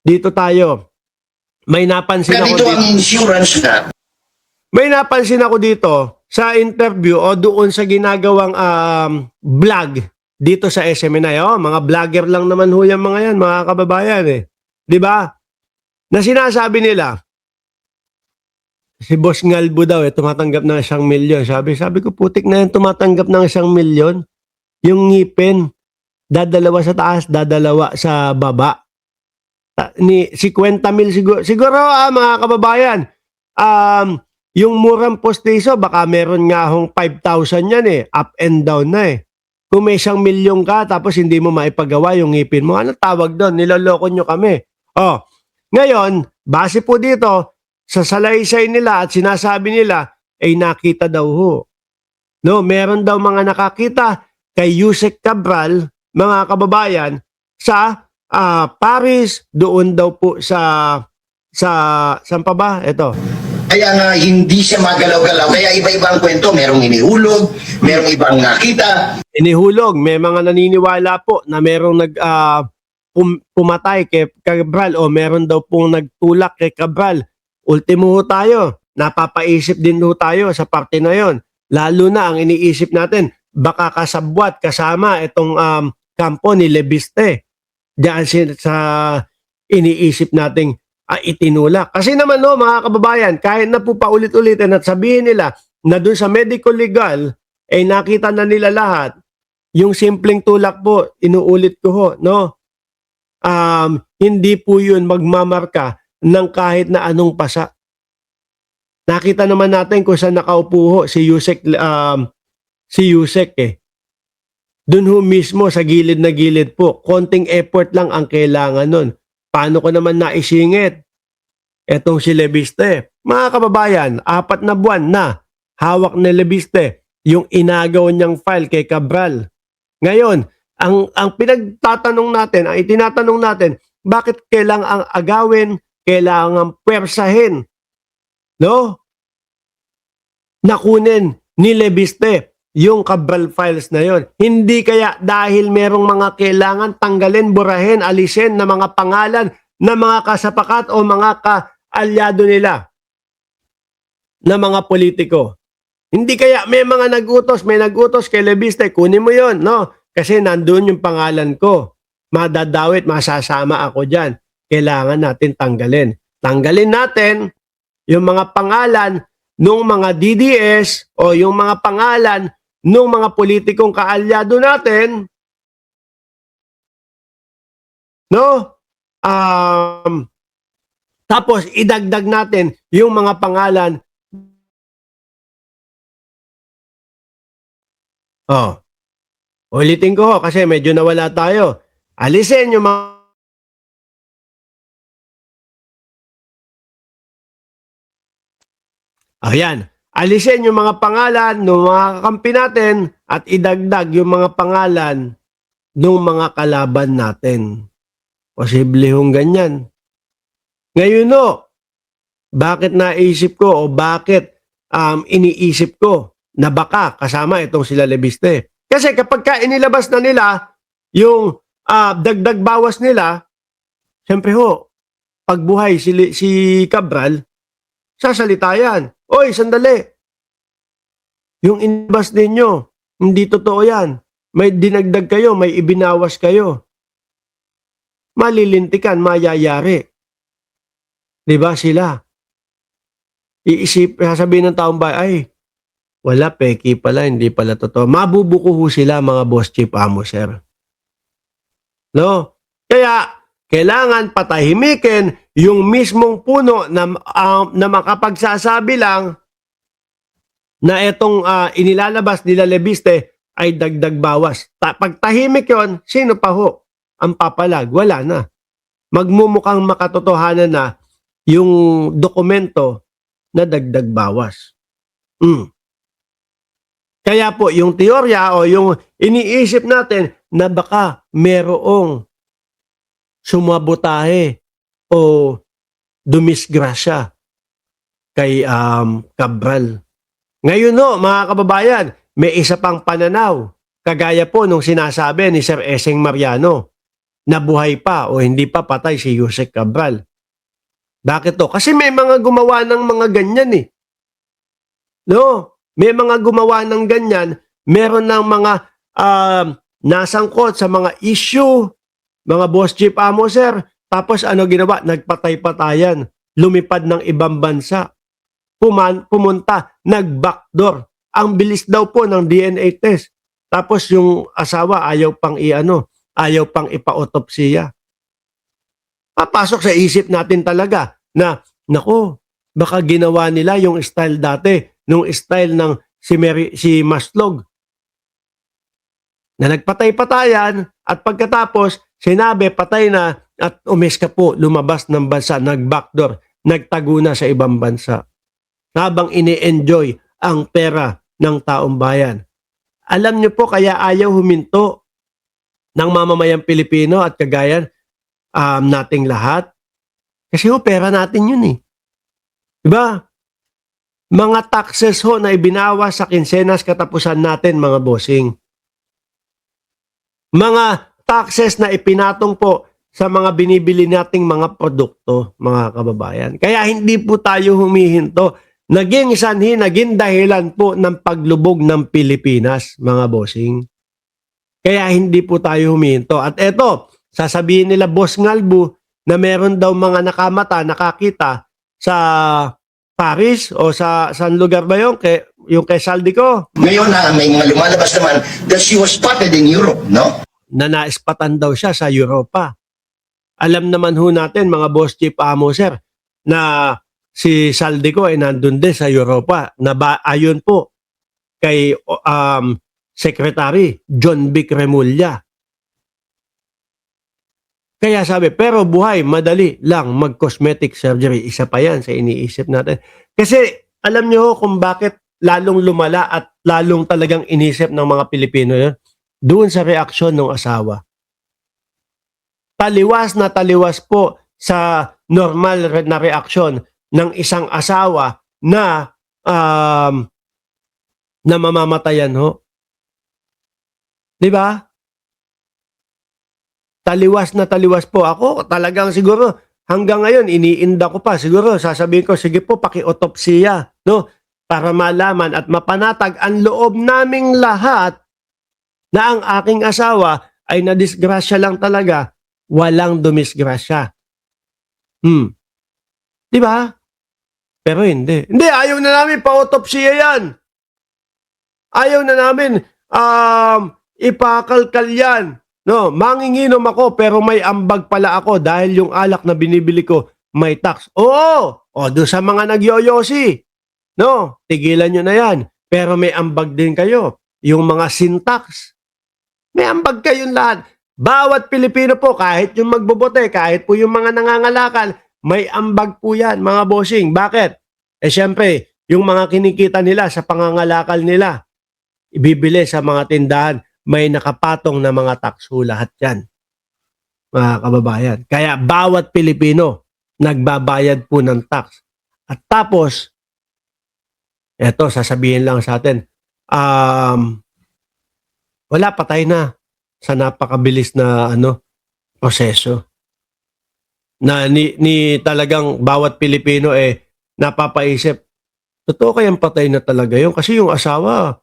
dito tayo. May napansin ako Ganito ang insurance na. May napansin ako dito sa interview o doon sa ginagawang vlog dito sa SMNI. Oh, mga vlogger lang naman ho yung mga yan, mga kababayan eh. 'Di ba? Na sinasabi nila, si Boss Ngalbo daw tumatanggap ng 1 milyon. Sabi ko, putik na yan tumatanggap ng 1 milyon. Yung ngipin, dadalawa sa taas, dadalawa sa baba. Ni 50 mil siguro. Siguro mga kababayan, yung murang postiso, baka meron nga hong 5,000 yan eh. Up and down na eh. Kung may 1 milyon ka, tapos hindi mo maipagawa yung ngipin mo, ano tawag doon? Niloloko nyo kami. Oh, ngayon, base po dito, sa salaysay nila at sinasabi nila, ay nakita daw ho. No, meron daw mga nakakita kay Yusek Cabral, mga kababayan, sa Paris, doon daw po saan pa ba? Ito. Kaya nga hindi siya magalaw-galaw. Kaya iba-ibang kwento. Merong inihulog, merong ibang nakita. Inihulog. May mga naniniwala po na merong pumatay kay Cabral o meron daw pong nagtulak kay Cabral. Ultimo ho tayo. Napapaisip din ho tayo sa parte na yon. Lalo na ang iniisip natin, baka kasabwat kasama itong kampo ni Lebiste. Diyan sa iniisip nating itinulak. Kasi naman no, mga kababayan, kahit na po paulit-ulitin at sabihin nila na dun sa medical legal, ay nakita na nila lahat, yung simpleng tulak po, inuulit ko ho, no? Hindi po yun magmamarka ng kahit na anong pasa. Nakita naman natin kung saan nakaupo ho si Yusek eh. Doon ho mismo sa gilid na gilid po. Konting effort lang ang kailangan nun. Paano ko naman naisingit etong si Lebiste? Mga kababayan, 4 na buwan na hawak ni Lebiste yung inagaw niyang file kay Cabral. Ngayon, ang pinagtatanong natin, ang itinatanong natin, bakit kailangang agawin, kailangang pwersahin, no? Nakunin ni Lebiste yung Cabral files na yon. Hindi kaya dahil merong mga kailangan tanggalin, burahin, alisin na mga pangalan na mga kasapakat o mga kaalyado nila na mga politiko. Hindi kaya may mga nag-utos kay Lebiste, kunin mo yon, no? Kasi nandun yung pangalan ko. Madadawit, masasama ako dyan. Kailangan natin tanggalin. Tanggalin natin yung mga pangalan ng mga DDS o yung mga pangalan ng mga politikong kaalyado natin, no? Tapos idagdag natin yung mga pangalan. Oh. Ulitin ko kasi medyo nawala tayo. Alisin yung mga Ayan. Alisin yung mga pangalan ng mga kakampi natin at idagdag yung mga pangalan ng mga kalaban natin. Posible hong ganyan. Ngayon no, bakit naisip ko o bakit iniisip ko na baka kasama itong sila Lebiste? Kasi kapag inilabas na nila yung dagdag bawas nila, siyempre ho, pagbuhay si Cabral, sasalita yan. Oy, sandali. Yung inilabas ninyo, hindi totoo yan. May dinagdag kayo, may ibinawas kayo. Malilintikan, mayayari. Diba sila? Sasabihin ng taong bayan, ay, wala, peki pala, hindi pala totoo. Mabubuko ho sila mga boss chief amo, sir. No? Kaya, kailangan patahimikin yung mismong puno na makapagsasabi lang na itong inilalabas nila Lebiste ay dagdag bawas. Pag tahimik yun, sino pa ho ang papalag? Wala na. Magmumukhang makatotohanan na yung dokumento na dagdag bawas. Kaya po, yung teorya o yung iniisip natin na baka merong sumabotahe o dumisgrasya kay Cabral. Ngayon no, mga kababayan, may isa pang pananaw, kagaya po nung sinasabi ni Sir Eseng Mariano, nabuhay pa o hindi pa patay si Yusek Cabral. Bakit to? Kasi may mga gumawa ng mga ganyan eh. No? May mga gumawa ng ganyan, meron ng mga nasangkot sa mga issue, mga boss chief amo sir, tapos ano ginawa? Nagpatay-patayan, lumipad ng ibang bansa, pumunta, nag-backdoor. Ang bilis daw po ng DNA test. Tapos yung asawa ayaw pang ayaw pang ipa-autopsiya. Papasok sa isip natin talaga na, nako, baka ginawa nila yung style dati, nung style ng si Maslog, na nagpatay-patayan at pagkatapos sinabi patay na at umiska po, lumabas ng bansa, nag-backdoor, nagtago na sa ibang bansa. Habang ini-enjoy ang pera ng taong bayan. Alam niyo po kaya ayaw huminto ng mamamayang Pilipino at kagaya nating lahat? Kasi ho, pera natin yun eh. Diba? Mga taxes ho na ibinawas sa kinsenas katapusan natin mga bossing. Mga taxes na ipinatong po sa mga binibili nating mga produkto, mga kababayan. Kaya hindi po tayo humihinto. Naging sanhi, naging dahilan po ng paglubog ng Pilipinas, mga bossing. Kaya hindi po tayo humihinto. At eto, sasabihin nila Boss Ngalbu na meron daw mga nakakita sa Paris o sa saan lugar ba yun? Yung kay Saldico? Ngayon na may mga lumalabas naman that she was spotted in Europe, no? Na naispatan daw siya sa Europa. Alam naman ho natin, mga boss chief amo sir, na si Saldico ay nandun din sa Europa. Ayon po kay Secretary John Vic Remulla. Kaya sabi, pero buhay, madali lang mag-cosmetic surgery. Isa pa yan sa iniisip natin. Kasi alam niyo kung bakit lalong lumala at lalong talagang inisip ng mga Pilipino yun? Doon sa reaksyon ng asawa. Taliwas na taliwas po sa normal na reaksyon ng isang asawa na mamamatayan ho. Di ba? Taliwas na taliwas po ako. Talagang siguro hanggang ngayon iniinda ko pa. Siguro sasabihin ko, sige po, paki-autopsiya, no? Para malaman at mapanatag ang loob naming lahat na ang aking asawa ay nadisgrasya lang talaga, walang dumisgrasya. Di ba? Pero hindi. Hindi, ayaw na namin pa-autopsiya yan. Ayaw na namin ipakalkal yan. No, manginginom ako pero may ambag pala ako dahil yung alak na binibili ko may tax. Oo! O, doon sa mga nagyoyosi. No, tigilan nyo na yan. Pero may ambag din kayo. Yung mga syntax. May ambag kayong lahat. Bawat Pilipino po, kahit yung magbobote, kahit po yung mga nangangalakal, may ambag po yan, mga bossing. Bakit? Eh syempre, yung mga kinikita nila sa pangangalakal nila, ibibili sa mga tindahan, may nakapatong na mga takso lahat yan, mga kababayan. Kaya bawat Pilipino nagbabayad po ng tax. At tapos, eto, sasabihin lang sa atin, wala, patay na sa napakabilis na proseso. Na ni talagang bawat Pilipino napapaisip, totoo kayang patay na talaga yun? Kasi yung asawa,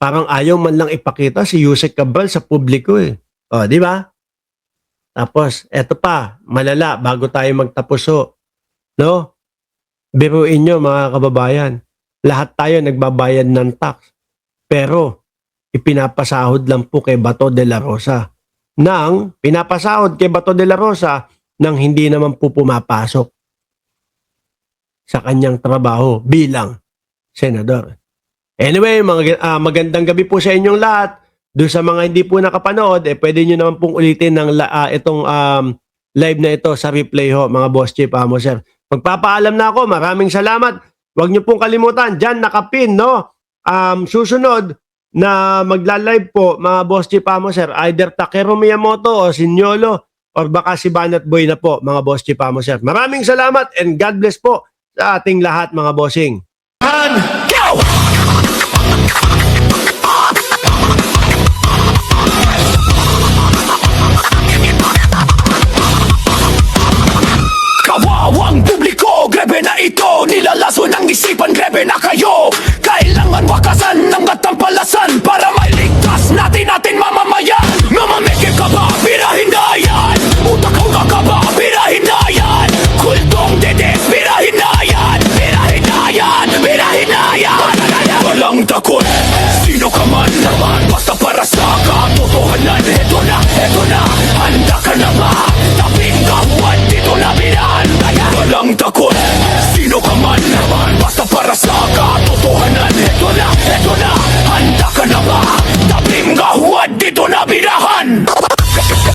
parang ayaw man lang ipakita si Yusek Cabral sa publiko eh. O, di ba? Tapos, eto pa, malala, bago tayo magtapuso. No? Biruin nyo, mga kababayan. Lahat tayo nagbabayad ng tax. Pero, ipinapasahod lang po kay Bato de la Rosa. Pinapasahod kay Bato de la Rosa nang hindi naman po pumapasok sa kanyang trabaho bilang senador. Anyway, magandang gabi po sa inyong lahat. Doon sa mga hindi po nakapanood, pwede nyo naman pong ulitin itong live na ito sa replay ho, mga boss chief amo sir. Magpapaalam na ako, maraming salamat. Huwag nyo pong kalimutan, dyan nakapin, no? Susunod na magla-live po, mga boss chief amo sir, either Takeru Miyamoto o Sinyolo or baka si Banat Boy na po, mga boss chief amo sir. Maraming salamat and God bless po sa ating lahat, mga bossing. Go! grebe na ito, nilalaso ng isipan, grebe na kayo. Kailangan wakasan ng katampalasan para mailigtas natin